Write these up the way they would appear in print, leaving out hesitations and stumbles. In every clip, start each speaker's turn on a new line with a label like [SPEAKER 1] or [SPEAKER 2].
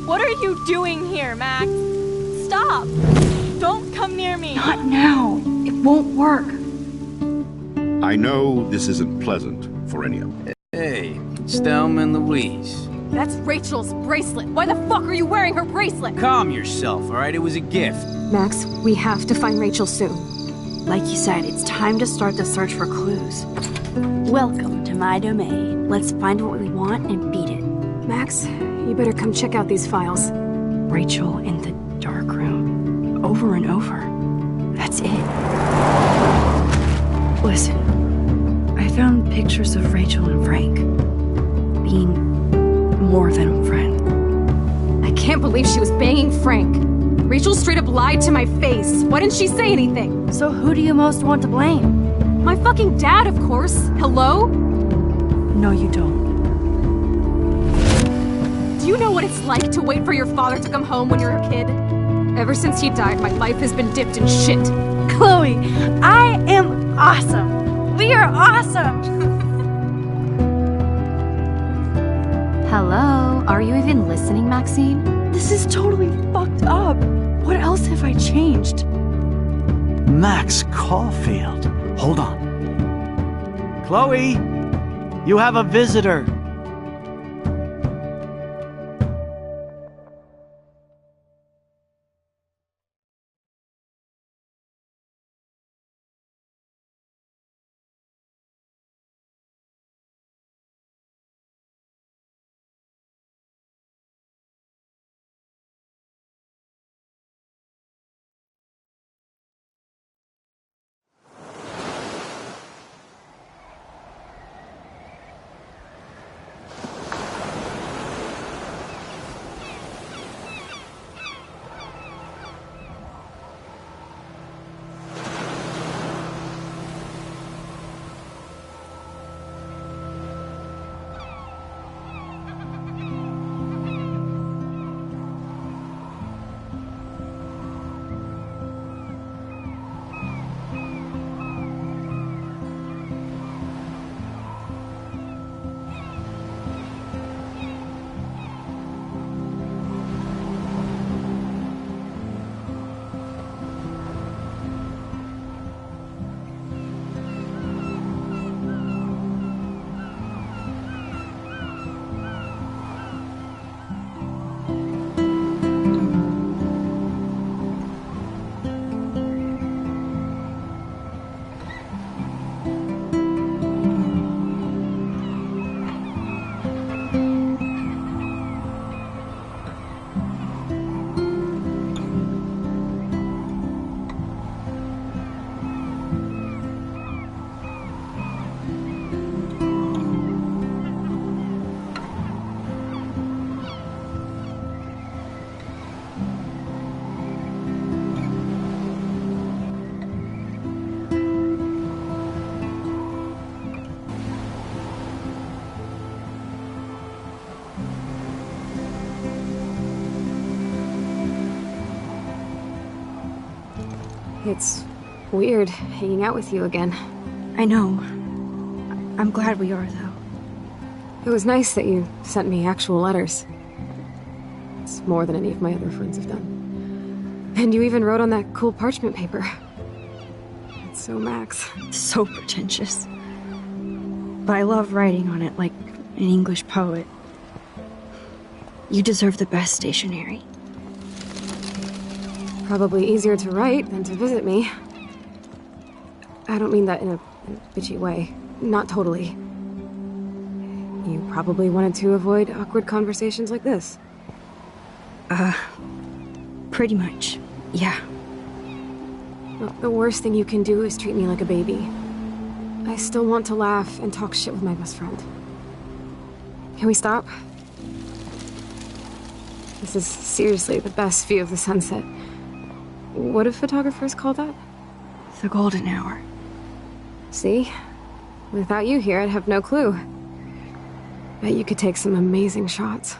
[SPEAKER 1] What are you doing here, Max? Stop! Don't come near me!
[SPEAKER 2] Not now. It won't work.
[SPEAKER 3] I know this isn't pleasant for any of you.
[SPEAKER 4] Hey, it's Thelma and Louise.
[SPEAKER 1] That's Rachel's bracelet. Why the fuck are you wearing her bracelet?
[SPEAKER 4] Calm yourself, alright? It was a gift.
[SPEAKER 2] Max, we have to find Rachel soon. Like you said, it's time to start the search for clues. Welcome to my domain. Let's find what we want and beat it. Max, you better come check out these files. Rachel in the dark room. Over and over. That's it. Listen, I found pictures of Rachel and Frank being more than a friend.
[SPEAKER 1] I can't believe she was banging Frank. Rachel straight up lied to my face. Why didn't she say anything?
[SPEAKER 2] So who do you most want to blame?
[SPEAKER 1] My fucking dad, of course. Hello?
[SPEAKER 2] No, you don't.
[SPEAKER 1] Do you know what it's like to wait for your father to come home when you're a kid? Ever since he died, my life has been dipped in shit.
[SPEAKER 2] Chloe, I am awesome. We are awesome.
[SPEAKER 5] Hello? Are you even listening, Maxine?
[SPEAKER 2] This is totally fucked up. What else have I changed?
[SPEAKER 6] Max Caulfield. Hold on. Chloe, you have a visitor.
[SPEAKER 2] It's weird hanging out with you again. I know. I'm glad we are, though. It was nice that you sent me actual letters. It's more than any of my other friends have done. And you even wrote on that cool parchment paper. It's so Max. So pretentious. But I love writing on it like an English poet. You deserve the best stationery. Probably easier to write than to visit me. I don't mean that in a bitchy way. Not totally. You probably wanted to avoid awkward conversations like this. Pretty much, yeah. Well, the worst thing you can do is treat me like a baby. I still want to laugh and talk shit with my best friend. Can we stop? This is seriously the best view of the sunset. What do photographers call that? The golden hour. See? Without you here, I'd have no clue. Bet you could take some amazing shots.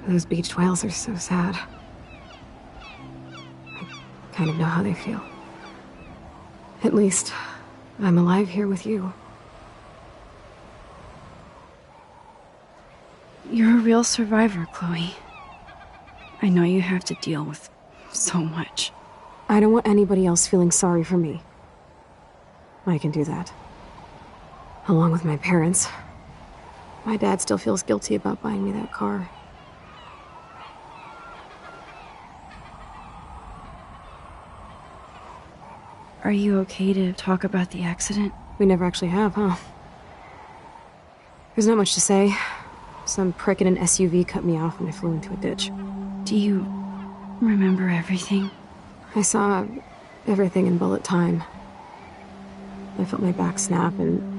[SPEAKER 2] Those beached whales are so sad. I kind of know how they feel. At least, I'm alive here with you.
[SPEAKER 7] You're a real survivor, Chloe. I know you have to deal with so much.
[SPEAKER 2] I don't want anybody else feeling sorry for me. I can do that. Along with my parents. My dad still feels guilty about buying me that car.
[SPEAKER 7] Are you okay to talk about the accident?
[SPEAKER 2] We never actually have, huh? There's not much to say. Some prick in an SUV cut me off and I flew into a ditch.
[SPEAKER 7] Do you remember everything?
[SPEAKER 2] I saw everything in bullet time. I felt my back snap and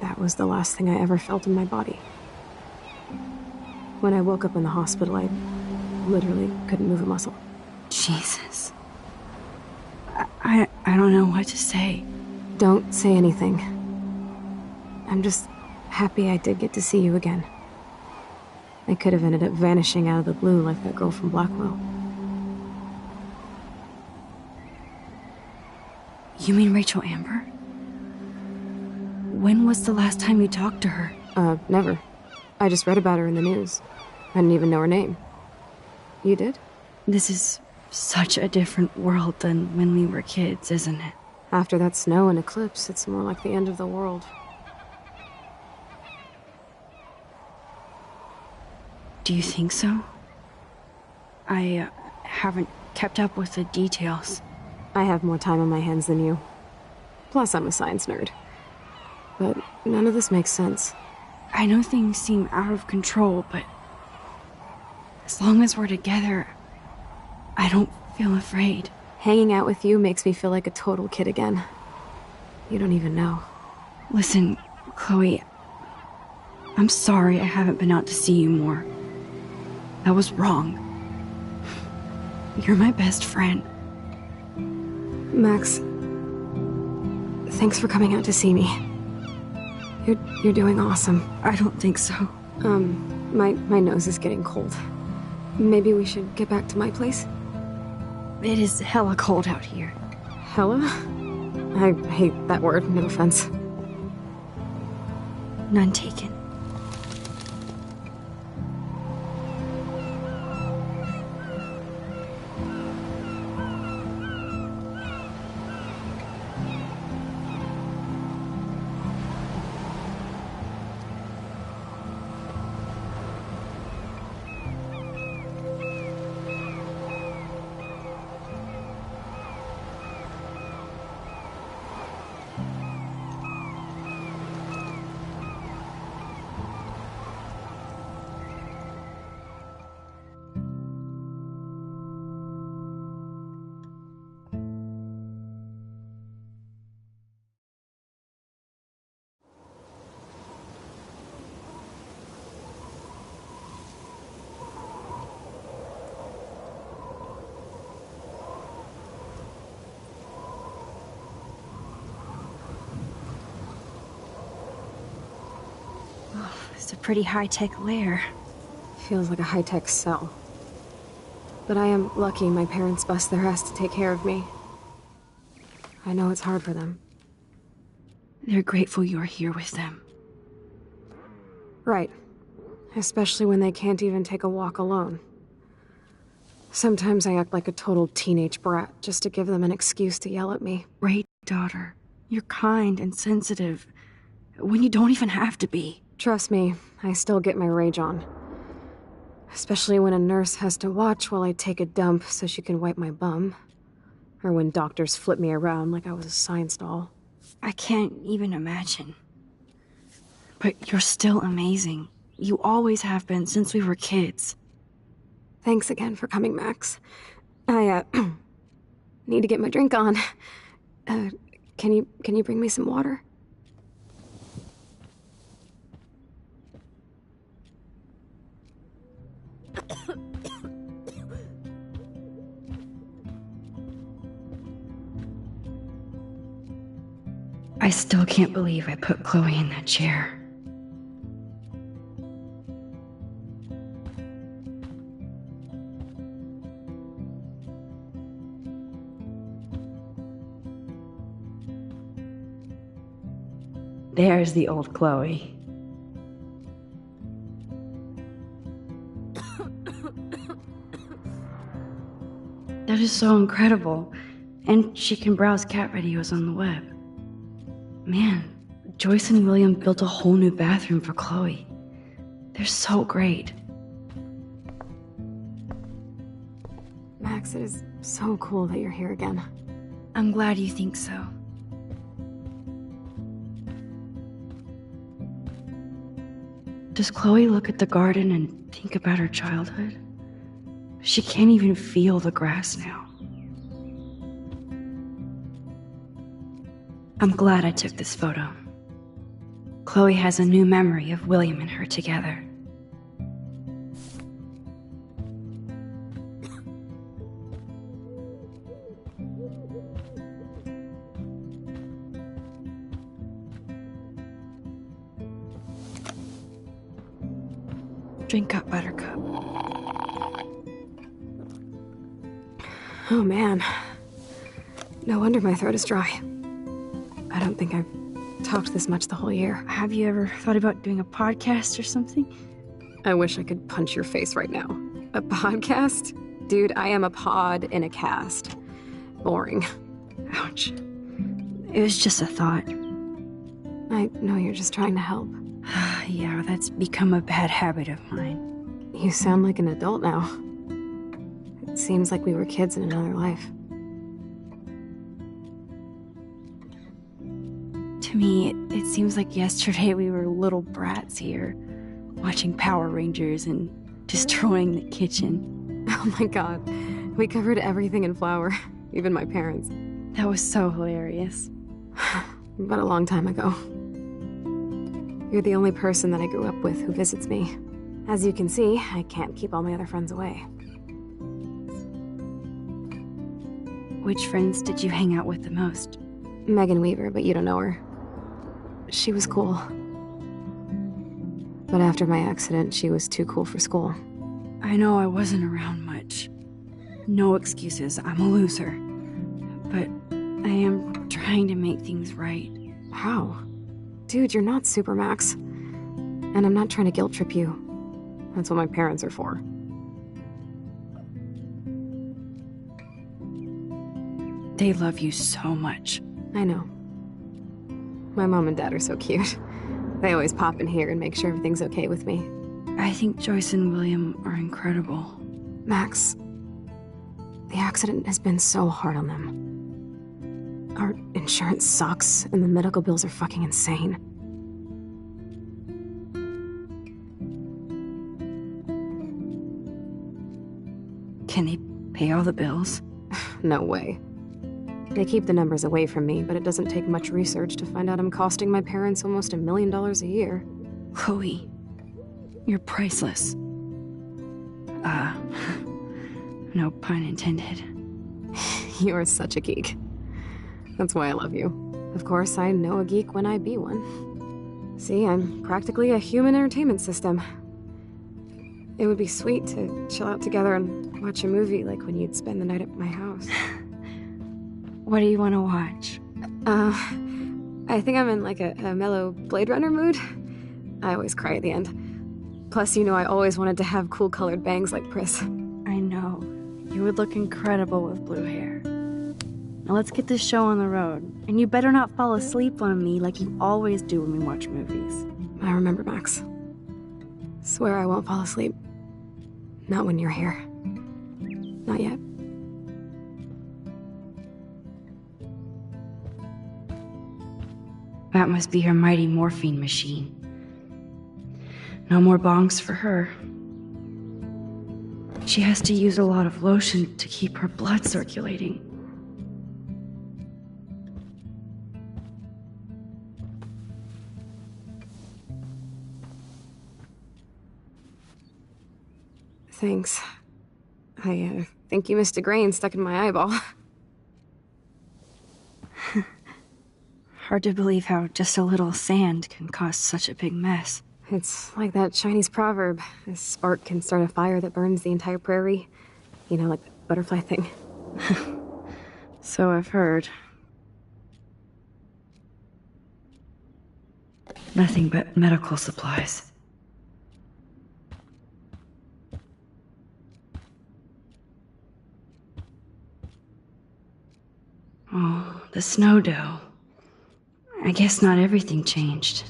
[SPEAKER 2] that was the last thing I ever felt in my body. When I woke up in the hospital, I literally couldn't move a muscle.
[SPEAKER 7] Jesus. I don't know what to say.
[SPEAKER 2] Don't say anything. I'm just happy I did get to see you again. I could have ended up vanishing out of the blue like that girl from Blackwell.
[SPEAKER 7] You mean Rachel Amber? When was the last time you talked to her?
[SPEAKER 2] Never. I just read about her in the news. I didn't even know her name. You did?
[SPEAKER 7] This is such a different world than when we were kids, isn't it?
[SPEAKER 2] After that snow and eclipse, it's more like the end of the world.
[SPEAKER 7] Do you think so? I haven't kept up with the details.
[SPEAKER 2] I have more time on my hands than you. Plus, I'm a science nerd. But none of this makes sense.
[SPEAKER 7] I know things seem out of control, but as long as we're together, I don't feel afraid.
[SPEAKER 2] Hanging out with you makes me feel like a total kid again. You don't even know.
[SPEAKER 7] Listen, Chloe, I'm sorry I haven't been out to see you more. That was wrong. You're my best friend.
[SPEAKER 2] Max, thanks for coming out to see me. You're doing awesome.
[SPEAKER 7] I don't think so.
[SPEAKER 2] My nose is getting cold. Maybe we should get back to my place?
[SPEAKER 7] It is hella cold out here.
[SPEAKER 2] Hella? I hate that word, no offense.
[SPEAKER 7] None taken. It's a pretty high-tech lair.
[SPEAKER 2] Feels like a high-tech cell. But I am lucky my parents bust their ass to take care of me. I know it's hard for them.
[SPEAKER 7] They're grateful you're here with them.
[SPEAKER 2] Right. Especially when they can't even take a walk alone. Sometimes I act like a total teenage brat just to give them an excuse to yell at me.
[SPEAKER 7] Great daughter. You're kind and sensitive when you don't even have to be.
[SPEAKER 2] Trust me, I still get my rage on. Especially when a nurse has to watch while I take a dump so she can wipe my bum. Or when doctors flip me around like I was a science doll.
[SPEAKER 7] I can't even imagine. But you're still amazing. You always have been since we were kids.
[SPEAKER 2] Thanks again for coming, Max. I, need to get my drink on. Can you bring me some water?
[SPEAKER 7] I still can't believe I put Chloe in that chair. There's the old Chloe. That is so incredible. And she can browse cat videos on the web. Man, Joyce and William built a whole new bathroom for Chloe. They're so great.
[SPEAKER 2] Max, it is so cool that you're here again.
[SPEAKER 7] I'm glad you think so. Does Chloe look at the garden and think about her childhood? She can't even feel the grass now. I'm glad I took this photo. Chloe has a new memory of William and her together. Drink up, Buttercup.
[SPEAKER 2] Oh man. No wonder my throat is dry. I don't think I've talked this much the whole year.
[SPEAKER 7] Have you ever thought about doing a podcast or something?
[SPEAKER 2] I wish I could punch your face right now. A podcast? Dude, I am a pod in a cast. Boring.
[SPEAKER 7] Ouch. It was just a thought.
[SPEAKER 2] I know you're just trying to help.
[SPEAKER 7] Yeah, that's become a bad habit of mine.
[SPEAKER 2] You sound like an adult now. It seems like we were kids in another life.
[SPEAKER 7] To me, it seems like yesterday we were little brats here, watching Power Rangers and destroying the kitchen.
[SPEAKER 2] Oh my god. We covered everything in flour. Even my parents.
[SPEAKER 7] That was so hilarious.
[SPEAKER 2] But a long time ago. You're the only person that I grew up with who visits me. As you can see, I can't keep all my other friends away.
[SPEAKER 7] Which friends did you hang out with the most?
[SPEAKER 2] Megan Weaver, but you don't know her. She was cool. But after my accident, she was too cool for school.
[SPEAKER 7] I know I wasn't around much. No excuses, I'm a loser. But I am trying to make things right.
[SPEAKER 2] How? Dude, you're not Supermax. And I'm not trying to guilt trip you. That's what my parents are for.
[SPEAKER 7] They love you so much.
[SPEAKER 2] I know. My mom and dad are so cute. They always pop in here and make sure everything's okay with me.
[SPEAKER 7] I think Joyce and William are incredible.
[SPEAKER 2] Max, the accident has been so hard on them. Our insurance sucks, and the medical bills are fucking insane.
[SPEAKER 7] Can they pay all the bills?
[SPEAKER 2] No way. They keep the numbers away from me, but it doesn't take much research to find out I'm costing my parents almost $1 million a year.
[SPEAKER 7] Chloe, you're priceless. No pun intended.
[SPEAKER 2] You are such a geek. That's why I love you. Of course, I know a geek when I be one. See, I'm practically a human entertainment system. It would be sweet to chill out together and watch a movie like when you'd spend the night at my house.
[SPEAKER 7] What do you want to watch?
[SPEAKER 2] I think I'm in like a mellow Blade Runner mood. I always cry at the end. Plus, you know I always wanted to have cool colored bangs like Pris.
[SPEAKER 7] I know. You would look incredible with blue hair. Now let's get this show on the road. And you better not fall asleep on me like you always do when we watch movies.
[SPEAKER 2] I remember, Max. Swear I won't fall asleep. Not when you're here. Not yet.
[SPEAKER 7] That must be her mighty morphine machine. No more bongs for her. She has to use a lot of lotion to keep her blood circulating.
[SPEAKER 2] Thanks. I think you missed a grain stuck in my eyeball.
[SPEAKER 7] Hard to believe how just a little sand can cause such a big mess.
[SPEAKER 2] It's like that Chinese proverb. A spark can start a fire that burns the entire prairie. You know, like the butterfly thing.
[SPEAKER 7] So I've heard. Nothing but medical supplies. The snow dough. I guess not everything changed.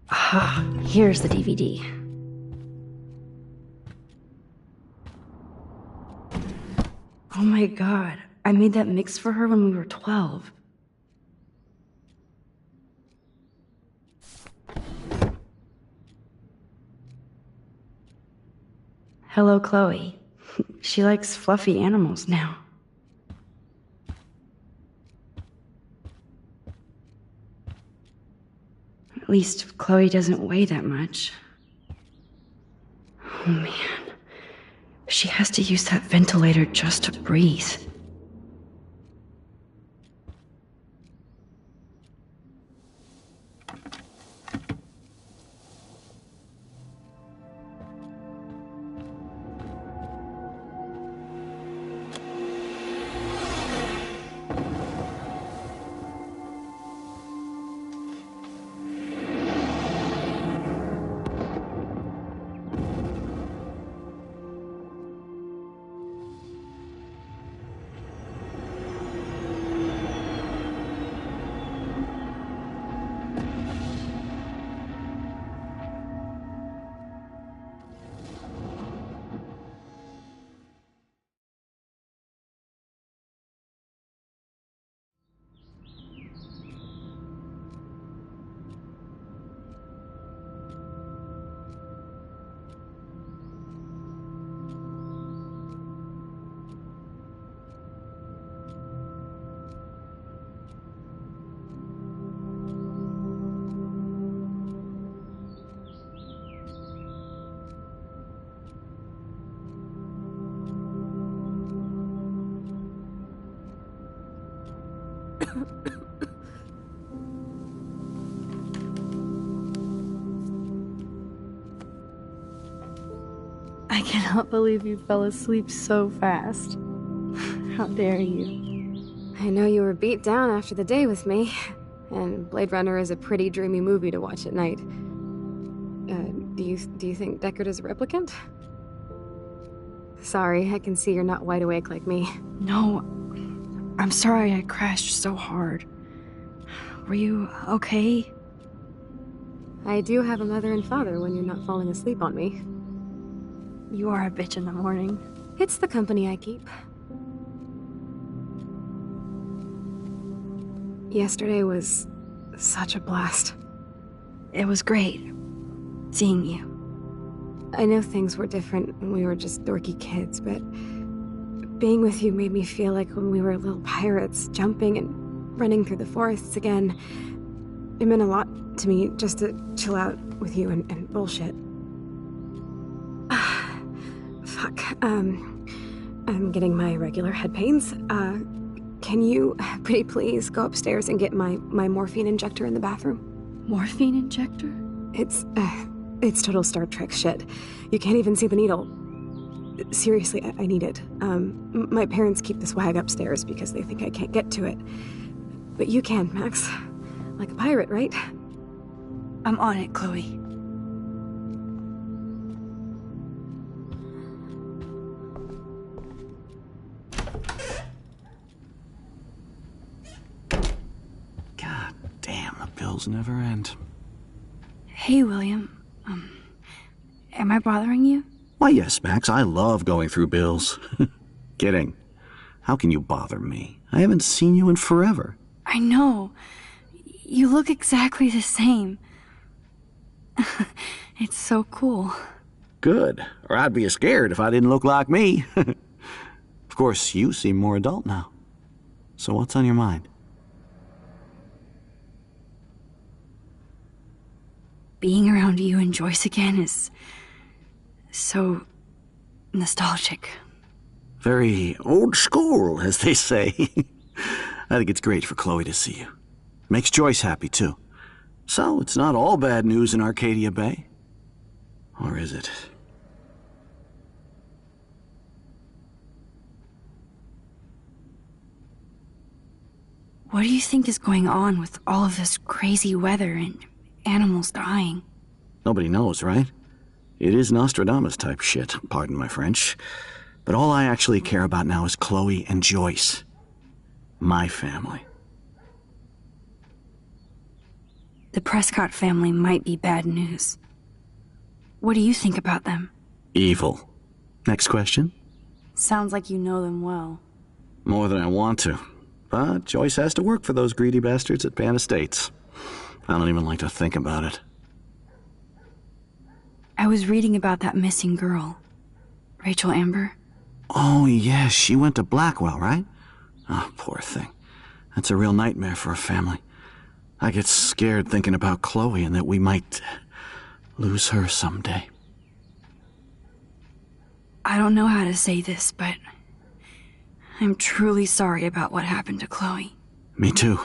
[SPEAKER 7] Ah, here's the DVD. Oh my god, I made that mix for her when we were 12. Hello, Chloe. She likes fluffy animals now. At least Chloe doesn't weigh that much. Oh man. She has to use that ventilator just to breathe. I cannot believe you fell asleep so fast. How dare you?
[SPEAKER 2] I know you were beat down after the day with me, and Blade Runner is a pretty dreamy movie to watch at night. Do you think Deckard is a replicant? Sorry, I can see you're not wide awake like me.
[SPEAKER 7] No, I'm sorry I crashed so hard. Were you okay?
[SPEAKER 2] I do have a mother and father when you're not falling asleep on me.
[SPEAKER 7] You are a bitch in the morning.
[SPEAKER 2] It's the company I keep. Yesterday was such a blast.
[SPEAKER 7] It was great seeing you.
[SPEAKER 2] I know things were different when we were just dorky kids, but being with you made me feel like when we were little pirates, jumping and running through the forests again. It meant a lot to me just to chill out with you and bullshit. Fuck. I'm getting my regular head pains. Can you pretty please go upstairs and get my morphine injector in the bathroom?
[SPEAKER 7] Morphine injector?
[SPEAKER 2] It's total Star Trek shit. You can't even see the needle. Seriously, I need it. My parents keep the swag upstairs because they think I can't get to it. But you can, Max. Like a pirate, right?
[SPEAKER 7] I'm on it, Chloe.
[SPEAKER 6] God damn, the bills never end.
[SPEAKER 7] Hey, William. Am I bothering you?
[SPEAKER 6] Why, yes, Max, I love going through bills. Kidding. How can you bother me? I haven't seen you in forever.
[SPEAKER 7] I know. You look exactly the same. It's so cool.
[SPEAKER 6] Good, or I'd be scared if I didn't look like me. Of course, you seem more adult now. So what's on your mind?
[SPEAKER 7] Being around you and Joyce again is so nostalgic.
[SPEAKER 6] Very old school, as they say. I think it's great for Chloe to see you. Makes Joyce happy, too. So, it's not all bad news in Arcadia Bay. Or is it?
[SPEAKER 7] What do you think is going on with all of this crazy weather and animals dying?
[SPEAKER 6] Nobody knows, right? It is Nostradamus-type shit, pardon my French. But all I actually care about now is Chloe and Joyce. My family.
[SPEAKER 7] The Prescott family might be bad news. What do you think about them?
[SPEAKER 6] Evil. Next question?
[SPEAKER 7] Sounds like you know them well.
[SPEAKER 6] More than I want to. But Joyce has to work for those greedy bastards at Pan Estates. I don't even like to think about it.
[SPEAKER 7] I was reading about that missing girl. Rachel Amber.
[SPEAKER 6] Oh, yes, she went to Blackwell, right? Oh, poor thing. That's a real nightmare for a family. I get scared thinking about Chloe and that we might lose her someday.
[SPEAKER 7] I don't know how to say this, but I'm truly sorry about what happened to Chloe.
[SPEAKER 6] Me too.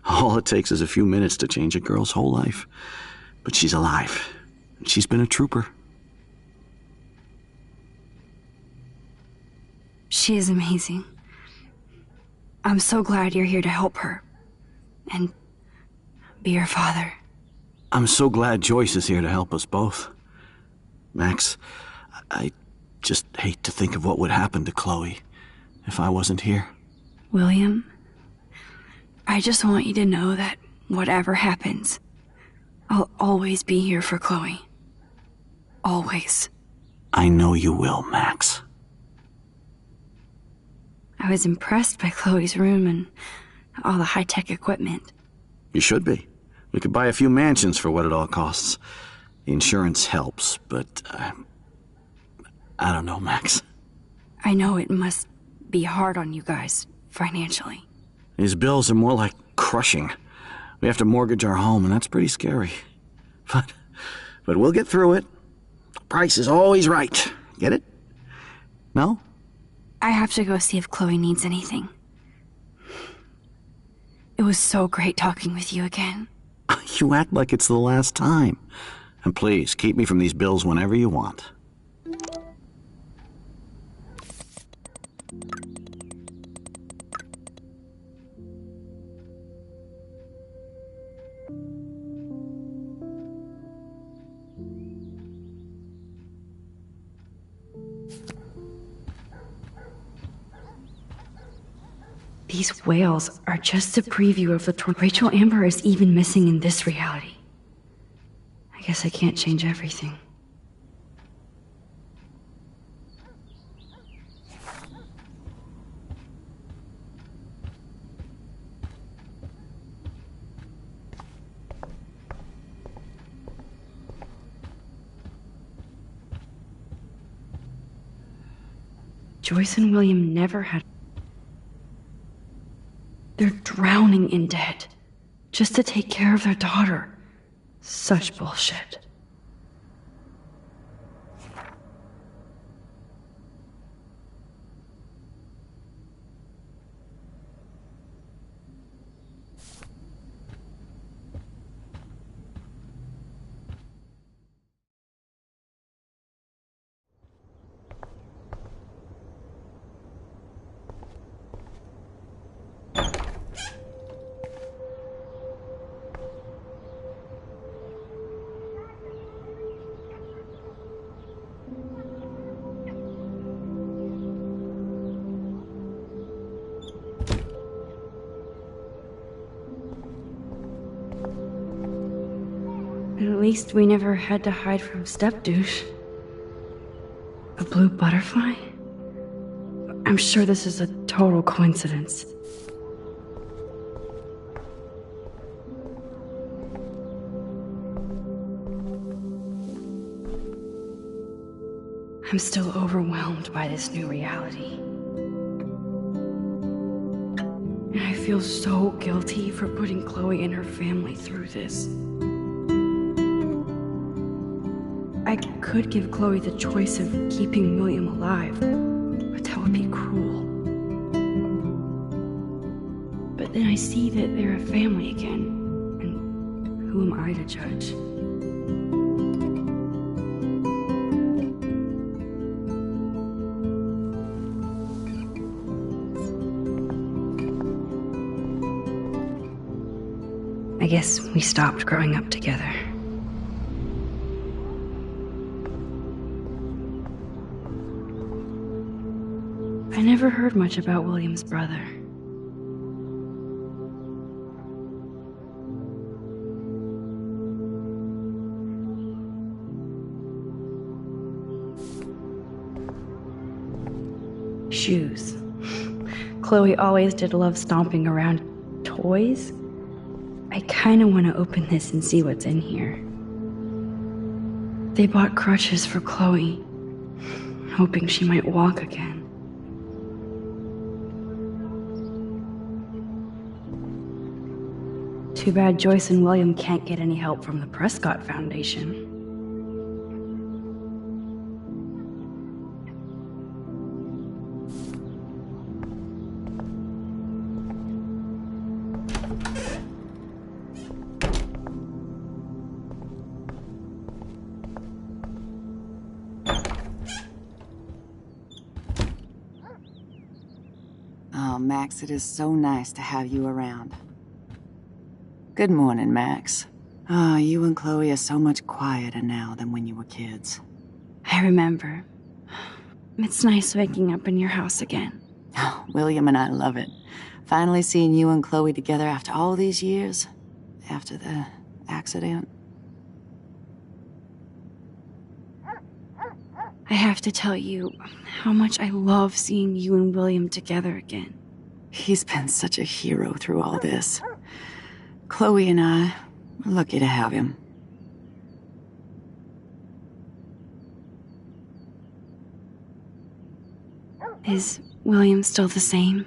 [SPEAKER 6] All it takes is a few minutes to change a girl's whole life. But she's alive. She's been a trooper.
[SPEAKER 7] She is amazing. I'm so glad you're here to help her. And be her father.
[SPEAKER 6] I'm so glad Joyce is here to help us both. Max, I just hate to think of what would happen to Chloe if I wasn't here.
[SPEAKER 7] William, I just want you to know that whatever happens, I'll always be here for Chloe. Always.
[SPEAKER 6] I know you will, Max.
[SPEAKER 7] I was impressed by Chloe's room and all the high-tech equipment.
[SPEAKER 6] You should be. We could buy a few mansions for what it all costs. The insurance helps, but I don't know, Max.
[SPEAKER 7] I know it must be hard on you guys, financially.
[SPEAKER 6] These bills are more like crushing. We have to mortgage our home, and that's pretty scary. But we'll get through it. The price is always right. Get it? No?
[SPEAKER 7] I have to go see if Chloe needs anything. It was so great talking with you again.
[SPEAKER 6] You act like it's the last time. And please, keep me from these bills whenever you want.
[SPEAKER 7] These whales are just a preview of the tornado. Rachel Amber is even missing in this reality. I guess I can't change everything. Joyce and William never had... They're drowning in debt, just to take care of their daughter. Such bullshit. At least we never had to hide from step-douche. A blue butterfly? I'm sure this is a total coincidence. I'm still overwhelmed by this new reality. And I feel so guilty for putting Chloe and her family through this. I could give Chloe the choice of keeping William alive, but that would be cruel. But then I see that they're a family again, and who am I to judge? I guess we stopped growing up together. I never heard much about William's brother. Shoes. Chloe always did love stomping around toys. I kinda want to open this and see what's in here. They bought crutches for Chloe, hoping she might walk again. Too bad Joyce and William can't get any help from the Prescott Foundation.
[SPEAKER 8] Oh, Max, it is so nice to have you around. Good morning, Max. Oh, you and Chloe are so much quieter now than when you were kids.
[SPEAKER 7] I remember. It's nice waking up in your house again.
[SPEAKER 8] Oh, William and I love it. Finally seeing you and Chloe together after all these years. After the accident.
[SPEAKER 7] I have to tell you how much I love seeing you and William together again.
[SPEAKER 8] He's been such a hero through all this. Chloe and I are lucky to have him.
[SPEAKER 7] Is William still the same?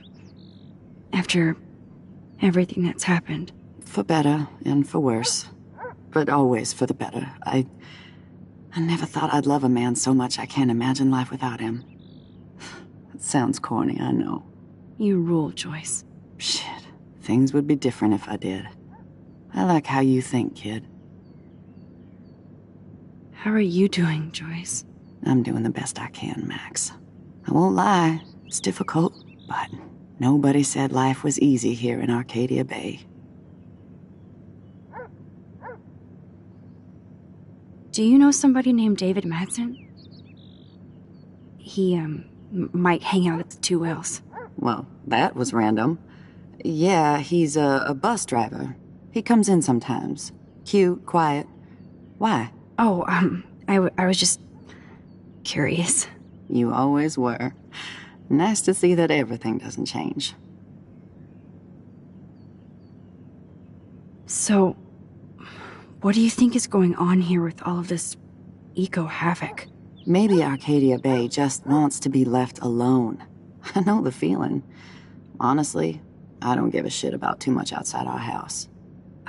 [SPEAKER 7] After everything that's happened?
[SPEAKER 8] For better and for worse. But always for the better. I never thought I'd love a man so much I can't imagine life without him. It sounds corny, I know.
[SPEAKER 7] You rule, Joyce.
[SPEAKER 8] Shit. Things would be different if I did. I like how you think, kid.
[SPEAKER 7] How are you doing, Joyce?
[SPEAKER 8] I'm doing the best I can, Max. I won't lie, it's difficult, but nobody said life was easy here in Arcadia Bay.
[SPEAKER 7] Do you know somebody named David Madsen? He, might hang out at the Two Whales.
[SPEAKER 8] Well, that was random. Yeah, he's a bus driver. He comes in sometimes. Cute, quiet. Why?
[SPEAKER 7] Oh, I was just curious.
[SPEAKER 8] You always were. Nice to see that everything doesn't change.
[SPEAKER 7] So, what do you think is going on here with all of this eco-havoc?
[SPEAKER 8] Maybe Arcadia Bay just wants to be left alone. I know the feeling. Honestly, I don't give a shit about too much outside our house.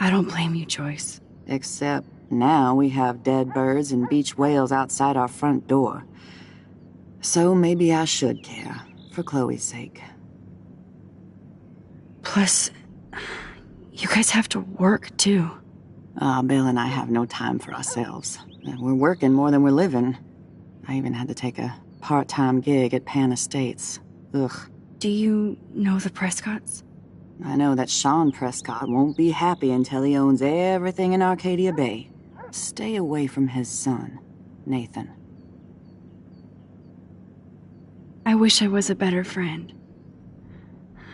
[SPEAKER 7] I don't blame you, Joyce.
[SPEAKER 8] Except now we have dead birds and beach whales outside our front door. So maybe I should care, for Chloe's sake.
[SPEAKER 7] Plus, you guys have to work, too.
[SPEAKER 8] Bill and I have no time for ourselves. We're working more than we're living. I even had to take a part-time gig at Pan Estates. Ugh.
[SPEAKER 7] Do you know the Prescotts?
[SPEAKER 8] I know that Sean Prescott won't be happy until he owns everything in Arcadia Bay. Stay away from his son, Nathan.
[SPEAKER 7] I wish I was a better friend.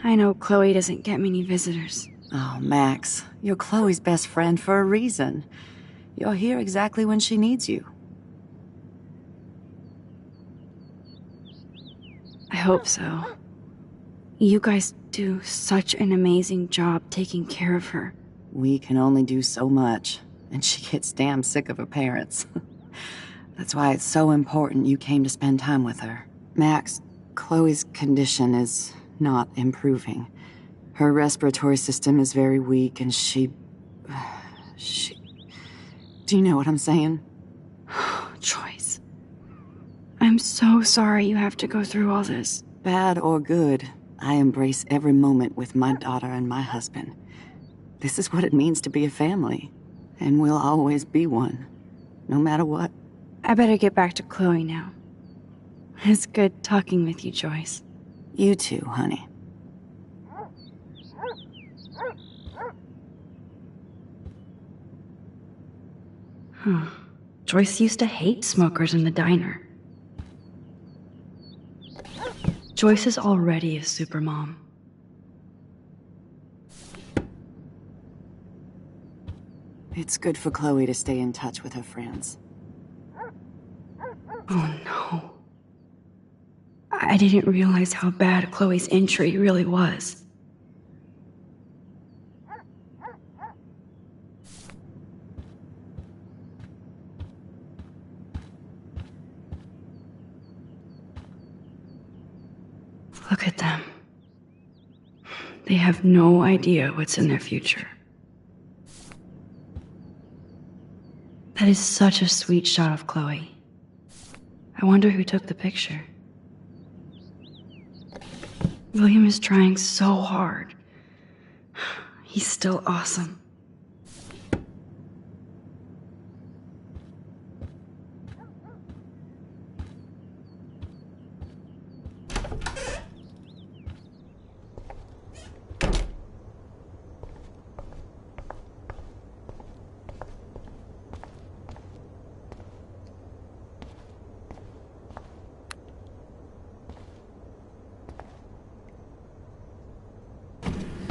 [SPEAKER 7] I know Chloe doesn't get many visitors.
[SPEAKER 8] Oh, Max, you're Chloe's best friend for a reason. You're here exactly when she needs you.
[SPEAKER 7] I hope so. You guys do such an amazing job taking care of her.
[SPEAKER 8] We can only do so much, and she gets damn sick of her parents. That's why it's so important you came to spend time with her. Max, Chloe's condition is not improving. Her respiratory system is very weak, and she... Do you know what I'm saying?
[SPEAKER 7] Joyce. I'm so sorry you have to go through all this.
[SPEAKER 8] Bad or good, I embrace every moment with my daughter and my husband. This is what it means to be a family, and we'll always be one, no matter what.
[SPEAKER 7] I better get back to Chloe now. It's good talking with you, Joyce.
[SPEAKER 8] You too, honey.
[SPEAKER 7] Joyce used to hate smokers in the diner. Joyce is already a supermom.
[SPEAKER 8] It's good for Chloe to stay in touch with her friends.
[SPEAKER 7] Oh no. I didn't realize how bad Chloe's injury really was. Look at them. They have no idea what's in their future. That is such a sweet shot of Chloe. I wonder who took the picture. William is trying so hard. He's still awesome.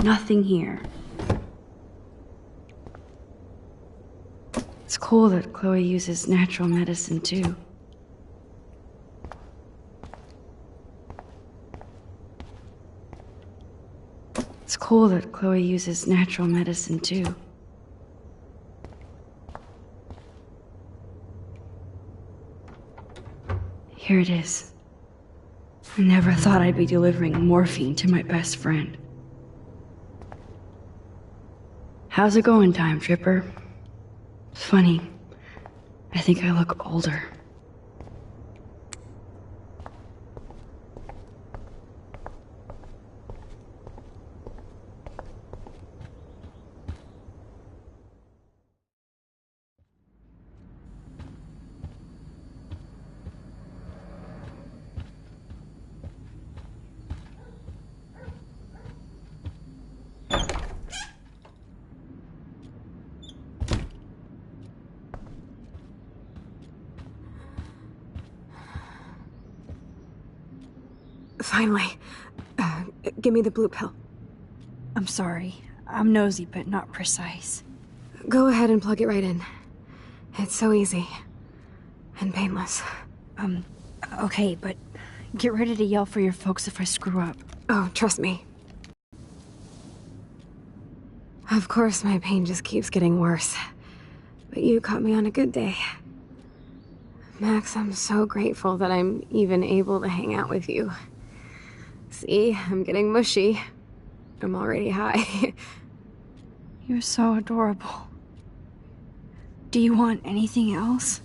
[SPEAKER 7] Nothing here. It's cool that Chloe uses natural medicine too. It's cool that Chloe uses natural medicine too. Here it is. I never thought I'd be delivering morphine to my best friend. How's it going, Time Tripper? It's funny. I think I look older.
[SPEAKER 2] Finally. Give me the blue pill.
[SPEAKER 7] I'm sorry. I'm nosy, but not precise.
[SPEAKER 2] Go ahead and plug it right in. It's so easy. And painless.
[SPEAKER 7] Okay, but get ready to yell for your folks if I screw up.
[SPEAKER 2] Oh, trust me. Of course, my pain just keeps getting worse. But you caught me on a good day. Max, I'm so grateful that I'm even able to hang out with you. See, I'm getting mushy. I'm already high.
[SPEAKER 7] You're so adorable. Do you want anything else?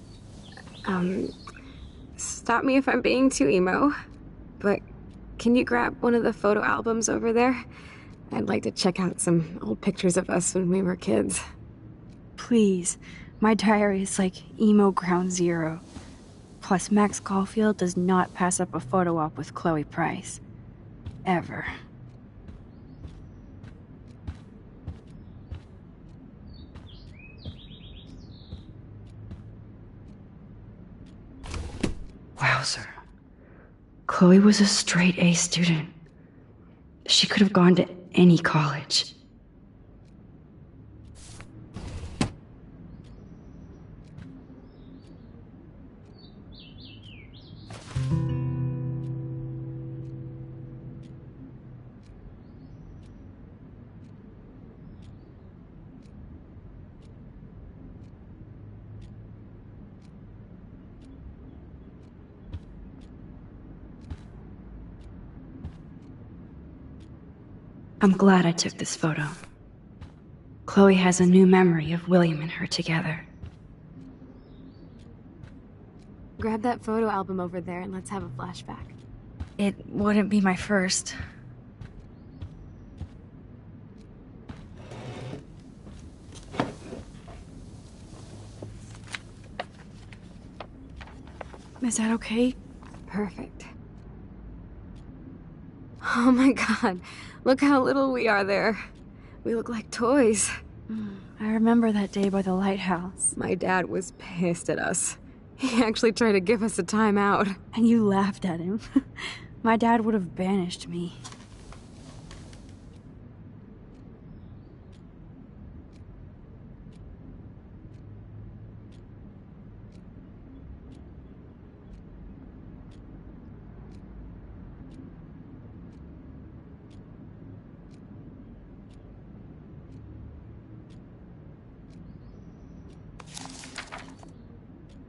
[SPEAKER 2] Stop me if I'm being too emo, but can you grab one of the photo albums over there? I'd like to check out some old pictures of us when we were kids.
[SPEAKER 7] Please. My diary is like emo ground zero. Plus, Max Caulfield does not pass up a photo op with Chloe Price. Ever. Wowzer. Chloe was a straight A student. She could have gone to any college. I'm glad I took this photo. Chloe has a new memory of William and her together.
[SPEAKER 2] Grab that photo album over there and let's have a flashback.
[SPEAKER 7] It wouldn't be my first. Is that okay?
[SPEAKER 2] Perfect. Oh my god, look how little we are there. We look like toys.
[SPEAKER 7] I remember that day by the lighthouse.
[SPEAKER 2] My dad was pissed at us. He actually tried to give us a timeout.
[SPEAKER 7] And you laughed at him. My dad would have banished me.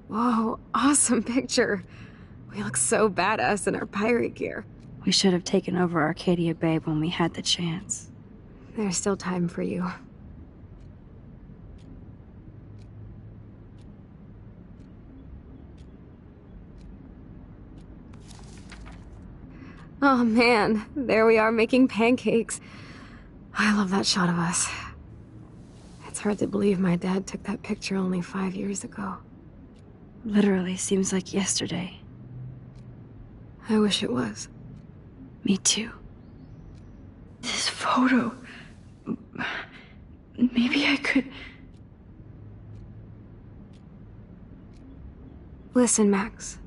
[SPEAKER 2] Whoa, awesome picture. We look so badass in our pirate gear.
[SPEAKER 7] We should have taken over Arcadia Bay when we had the chance.
[SPEAKER 2] There's still time for you. Oh man, there we are making pancakes. I love that shot of us. It's hard to believe my dad took that picture only 5 years ago.
[SPEAKER 7] Literally seems like yesterday.
[SPEAKER 2] I wish it was.
[SPEAKER 7] Me too. This photo... Maybe I could...
[SPEAKER 2] Listen, Max.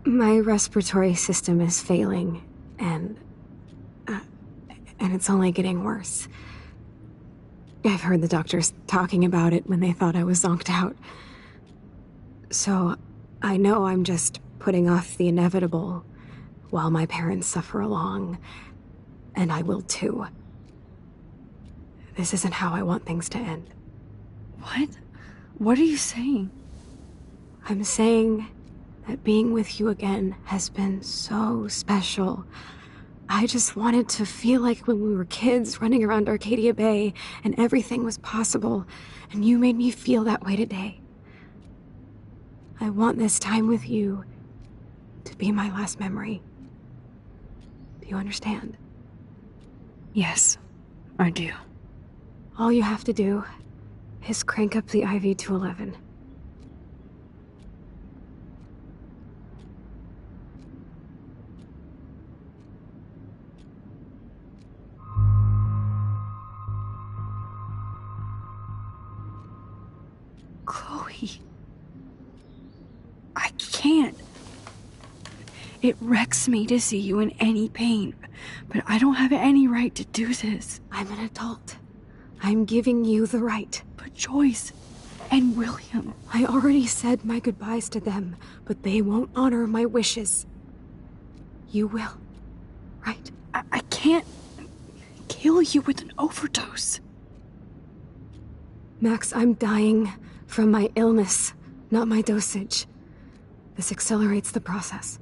[SPEAKER 2] My respiratory system is failing, and it's only getting worse. I've heard the doctors talking about it when they thought I was zonked out. So, I know I'm just putting off the inevitable while my parents suffer along, and I will too. This isn't how I want things to end.
[SPEAKER 7] What? What are you saying?
[SPEAKER 2] I'm saying that being with you again has been so special. I just wanted to feel like when we were kids running around Arcadia Bay and everything was possible, and you made me feel that way today. I want this time with you to be my last memory. Do you understand?
[SPEAKER 7] Yes, I do.
[SPEAKER 2] All you have to do is crank up the IV to 11.
[SPEAKER 7] Chloe. I can't. It wrecks me to see you in any pain, but I don't have any right to do this.
[SPEAKER 2] I'm an adult. I'm giving you the right.
[SPEAKER 7] But Joyce and William...
[SPEAKER 2] I already said my goodbyes to them, but they won't honor my wishes. You will, right?
[SPEAKER 7] I can't kill you with an overdose.
[SPEAKER 2] Max, I'm dying from my illness, not my dosage. This accelerates the process.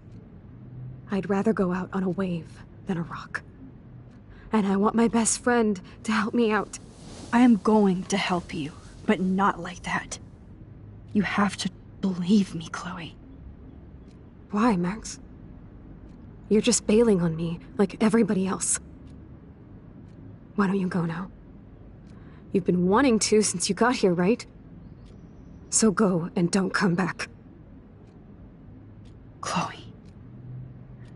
[SPEAKER 2] I'd rather go out on a wave than a rock. And I want my best friend to help me out.
[SPEAKER 7] I am going to help you, but not like that. You have to believe me, Chloe.
[SPEAKER 2] Why, Max? You're just bailing on me like everybody else. Why don't you go now? You've been wanting to since you got here, right? So go and don't come back.
[SPEAKER 7] Chloe,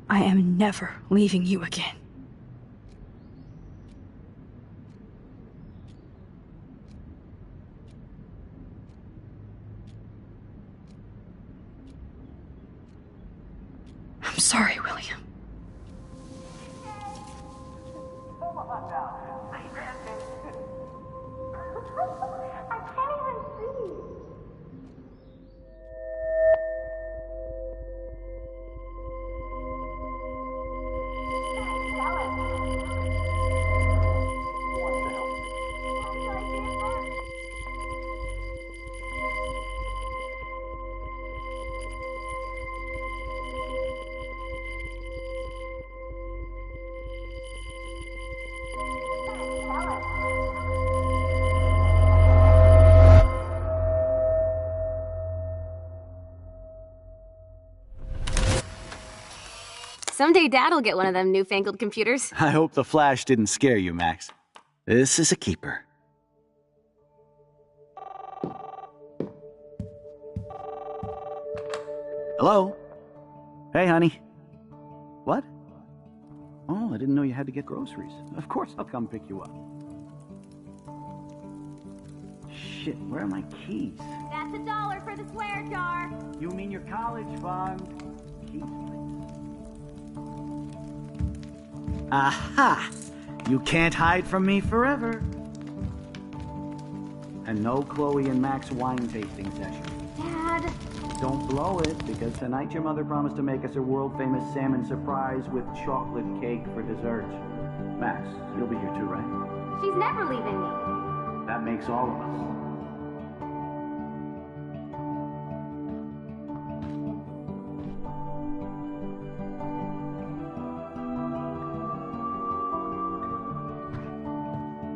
[SPEAKER 7] I am never leaving you again. I'm sorry, William.
[SPEAKER 5] Someday Dad'll get one of them newfangled computers.
[SPEAKER 6] I hope the flash didn't scare you, Max. This is a keeper. Hello? Hey, honey. What? Oh, I didn't know you had to get groceries. Of course I'll come pick you up. Shit, where are my keys?
[SPEAKER 5] That's $1 for the swear jar.
[SPEAKER 6] You mean your college fund? Keys, please. Aha! You can't hide from me forever. And no Chloe and Max wine tasting session.
[SPEAKER 5] Dad.
[SPEAKER 6] Don't blow it, because tonight your mother promised to make us a world-famous salmon surprise with chocolate cake for dessert. Max, you'll be here too, right?
[SPEAKER 5] She's never leaving me.
[SPEAKER 6] That makes all of us.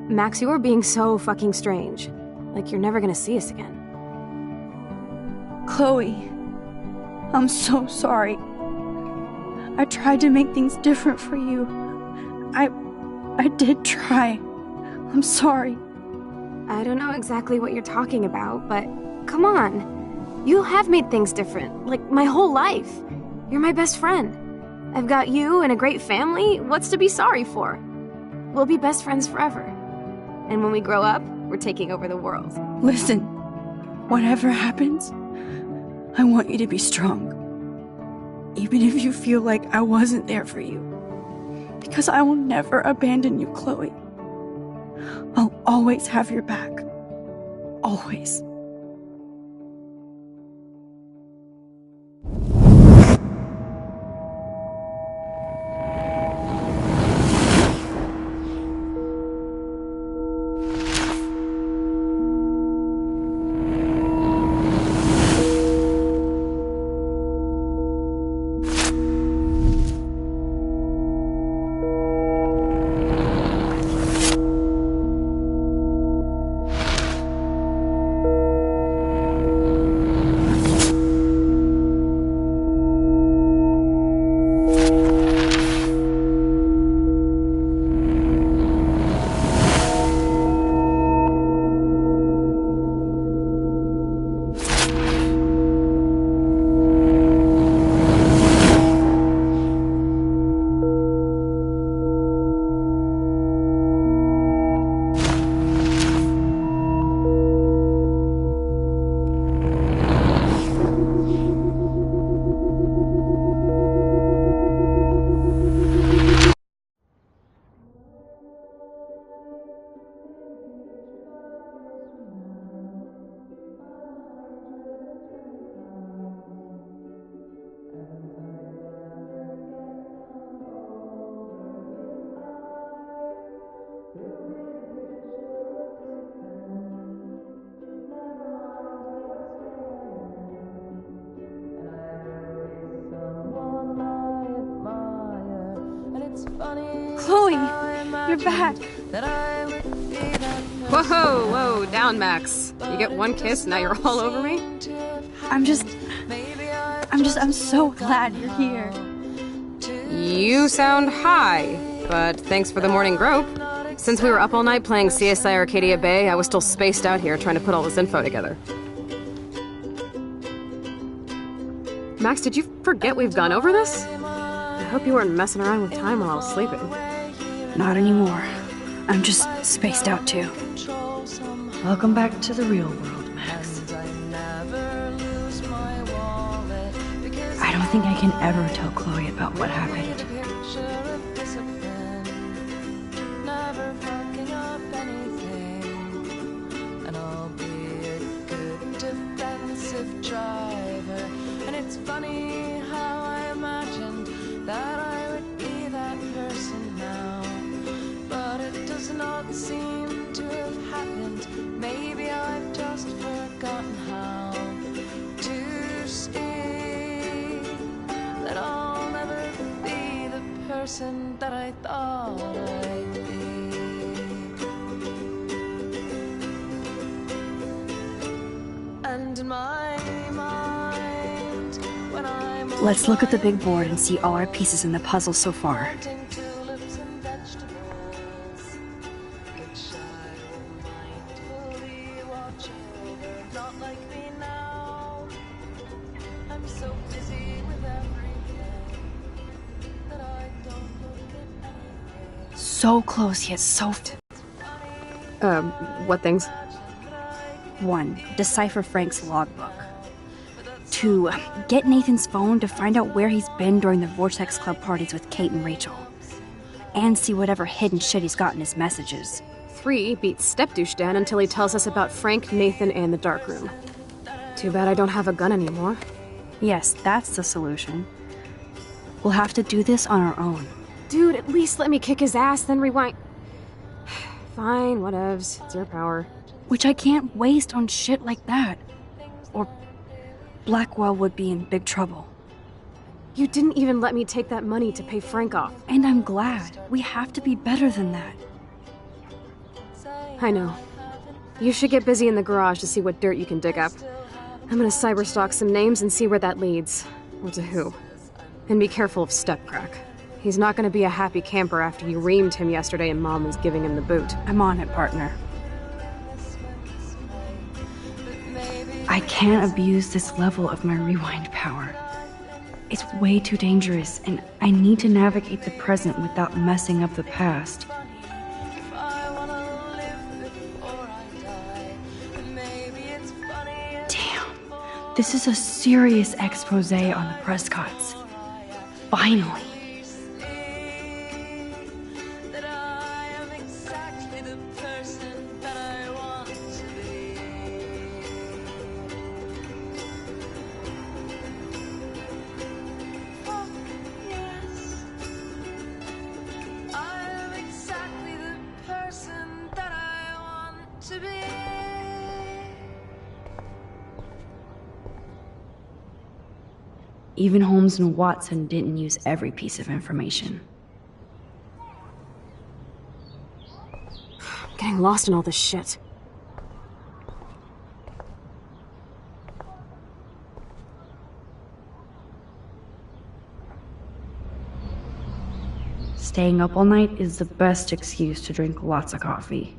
[SPEAKER 2] Max, you are being so fucking strange. Like you're never gonna see us again.
[SPEAKER 7] Chloe, I'm so sorry. I tried to make things different for you. I did try. I'm sorry.
[SPEAKER 2] I don't know exactly what you're talking about, but come on. You have made things different, like my whole life. You're my best friend. I've got you and a great family. What's to be sorry for? We'll be best friends forever. And when we grow up, we're taking over the world.
[SPEAKER 7] Listen, whatever happens, I want you to be strong. Even if you feel like I wasn't there for you. Because I will never abandon you, Chloe. I'll always have your back. Always. Chloe, you're back.
[SPEAKER 2] Whoa, down, Max. You get one kiss, now you're all over me?
[SPEAKER 7] I'm so glad you're here.
[SPEAKER 2] You sound high, but thanks for the morning grope. Since we were up all night playing CSI Arcadia Bay, I was still spaced out here trying to put all this info together. Max, did you forget we've gone over this? I hope you weren't messing around with time while I was sleeping.
[SPEAKER 7] Not anymore. I'm just spaced out too.
[SPEAKER 8] Welcome back to the real world, Max.
[SPEAKER 7] I don't think I can ever tell Chloe about what happened.
[SPEAKER 9] Seem to have happened. Maybe I've just forgotten how to see that I'll never be the person that I thought I'd be. And in my mind, when I'm
[SPEAKER 7] Let's look at the big board and see all our pieces in the puzzle so far. So close yet so...
[SPEAKER 2] What things?
[SPEAKER 7] 1. Decipher Frank's logbook. 2. Get Nathan's phone to find out where he's been during the Vortex Club parties with Kate and Rachel. and see whatever hidden shit he's got in his messages.
[SPEAKER 2] 3 beats Step-douche Dan until he tells us about Frank, Nathan, and the darkroom. Too bad I don't have a gun anymore.
[SPEAKER 7] Yes, that's the solution. We'll have to do this on our own.
[SPEAKER 2] Dude, at least let me kick his ass, then rewind. Fine, whatevs. It's your power.
[SPEAKER 7] Which I can't waste on shit like that. Or Blackwell would be in big trouble.
[SPEAKER 2] You didn't even let me take that money to pay Frank off.
[SPEAKER 7] And I'm glad. We have to be better than that.
[SPEAKER 2] I know. You should get busy in the garage to see what dirt you can dig up. I'm gonna cyberstalk some names and see where that leads. Or to who. And be careful of Stepcrack. He's not gonna be a happy camper after you reamed him yesterday and Mom was giving him the boot.
[SPEAKER 7] I'm on it, partner. I can't abuse this level of my rewind power. It's way too dangerous, and I need to navigate the present without messing up the past. Damn, this is a serious expose on the Prescotts. Finally. Even Holmes and Watson didn't use every piece of information.
[SPEAKER 2] I'm getting lost in all this shit.
[SPEAKER 7] Staying up all night is the best excuse to drink lots of coffee.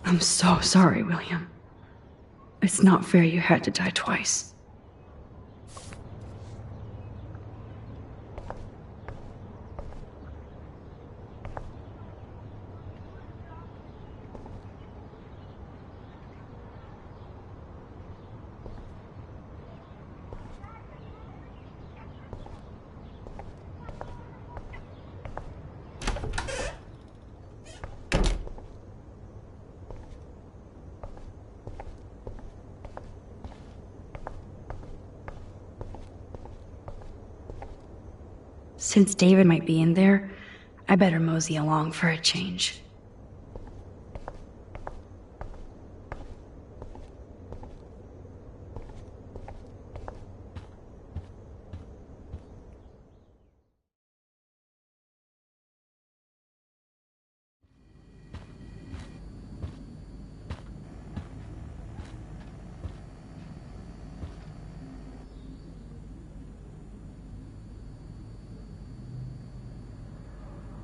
[SPEAKER 7] I'm so sorry, William. It's not fair you had to die twice. Since David might be in there, I better mosey along for a change.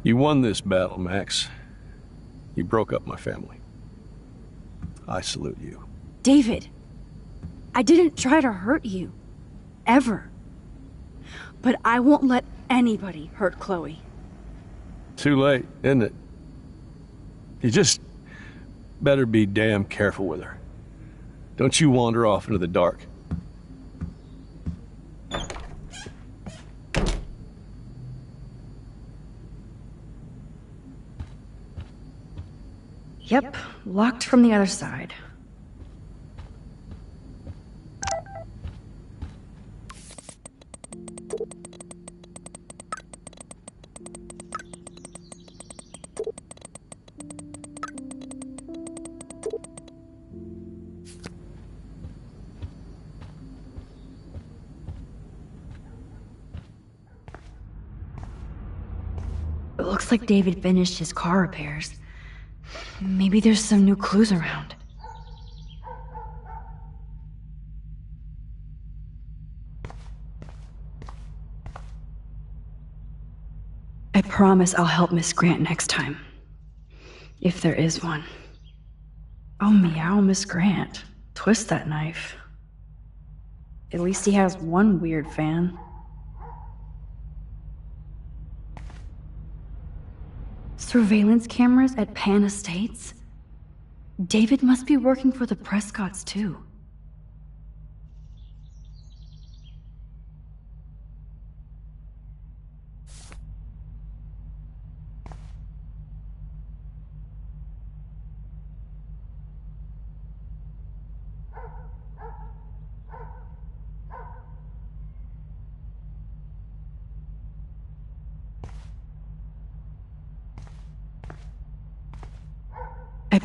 [SPEAKER 10] You won this battle, Max. You broke up my family. I salute you.
[SPEAKER 7] David, I didn't try to hurt you. Ever. But I won't let anybody hurt Chloe.
[SPEAKER 10] Too late, isn't it? You just better be damn careful with her. Don't you wander off into the dark.
[SPEAKER 7] Yep, locked from the other side. It looks like David finished his car repairs. Maybe there's some new clues around. I promise I'll help Miss Grant next time. If there is one. Oh, meow, Miss Grant. Twist that knife. At least he has one weird fan. Surveillance cameras at Pan Estates? David must be working for the Prescotts, too.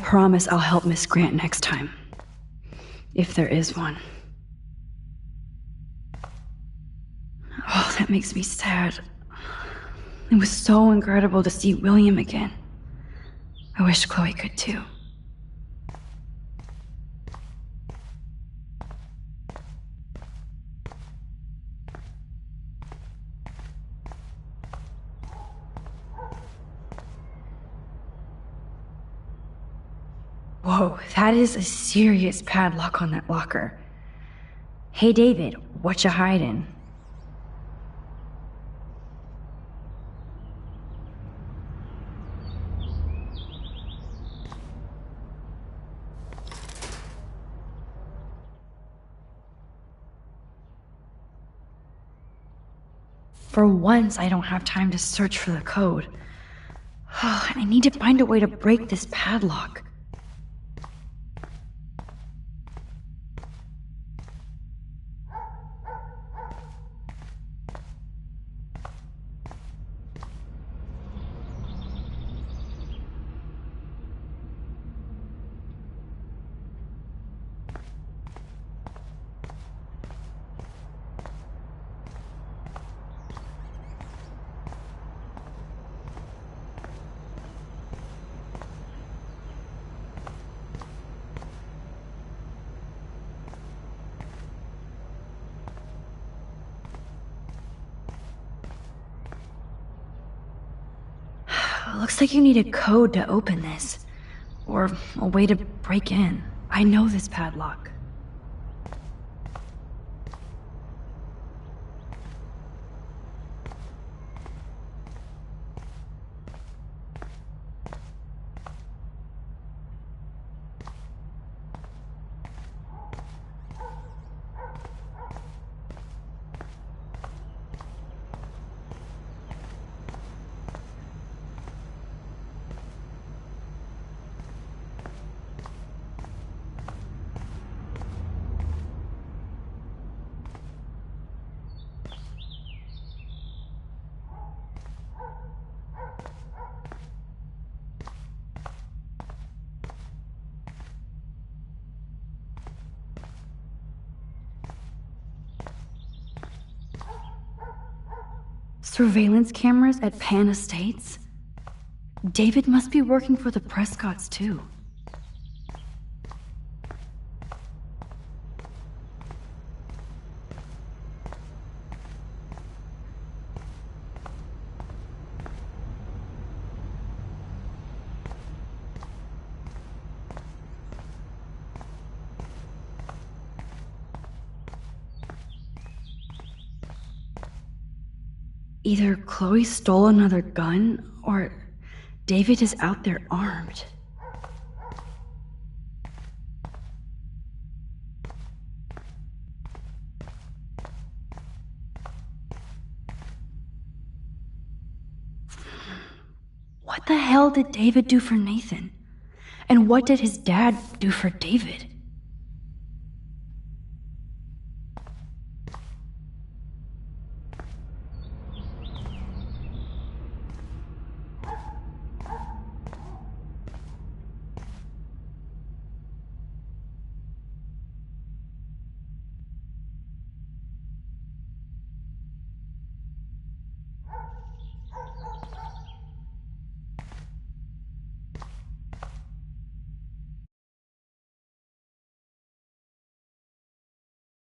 [SPEAKER 7] promise I'll help Miss Grant next time. If there is one. Oh, that makes me sad. It was so incredible to see William again. I wish Chloe could too. Whoa, that is a serious padlock on that locker. Hey David, what you hiding? For once, I don't have time to search for the code. I need to find a way to break this padlock. Looks like you need a code to open this. Or a way to break in. I know this padlock. Surveillance cameras at Pan Estates? David must be working for the Prescotts, too. Either Chloe stole another gun, or David is out there armed. What the hell did David do for Nathan? And what did his dad do for David?